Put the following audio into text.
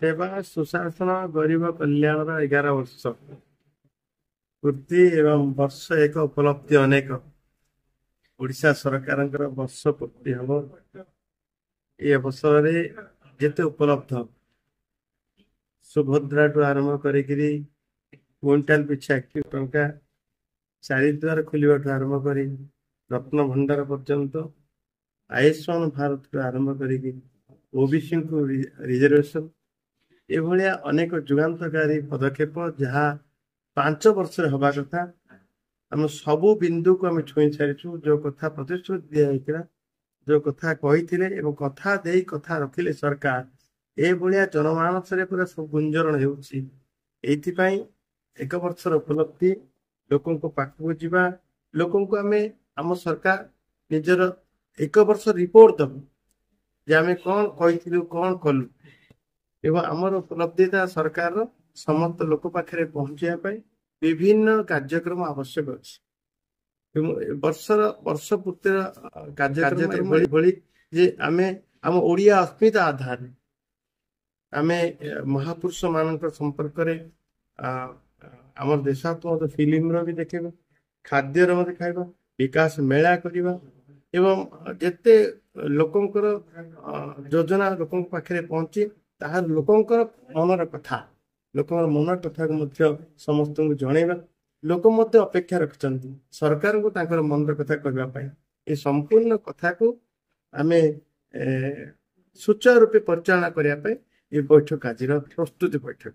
सेवा सुशासन गरीब कल्याण 11 वर्ष पूर्ति एवं वर्ष एक उपलब्धि अनेक ओडिशा सरकार वर्ष पूर्ति हम ये अवसर जेते उपलब्ध सुभद्रा टू आरंभ करी क्विंटाल पिछा 1 टंका चारिद्वार खोलने आरंभ कर रत्न भंडार पर्यंत आयुष्मान भारत टू आरंभ करी ओबीसी को रिजर्वेशन एभलिया अनेक जुगान्तकारी पदक्षेप जहाँ 5 वर्ष हवा कथा आम सबू बिंदु को आम छुई सारी जो कथा प्रतिश्रुति दिया जो कथा कही कथा दे कथा रखिले सरकार ए भलिया जनमानस पूरा सब गुंजरण होती 1 वर्षर उपलब्धि लोकों को पाखक जावा लोकों को आम आम सरकार निजर 1 वर्ष रिपोर्ट दबु जे आम कौन कही कौन कलु एवं आमर उपलब्धिता सरकार समस्त लोक पाखे पहुंचाई विभिन्न कार्यक्रम आवश्यक अच्छे वर्ष पूर्तिर कार्यक्रम जे आमे आम ओडिया अस्मिता आधार आमे महापुरुष मान संपर्क आम देशात्मक फिल्म भी देखा खाद्यर खाइबा विकास मेला करवा एवं जेते लोकंकर योजना लोकों पाखे पहुंची ताहार लोकंकर मनर कथा लोकर मन कथा को समस्त को जनइबा लोक मध्य अपेक्षा रखिंट सरकार को तांकर मनर कथा कहवाई ये संपूर्ण कथा को आम सुचारू रूपे परिचालना करने ये बैठक आज प्रस्तुति बैठक।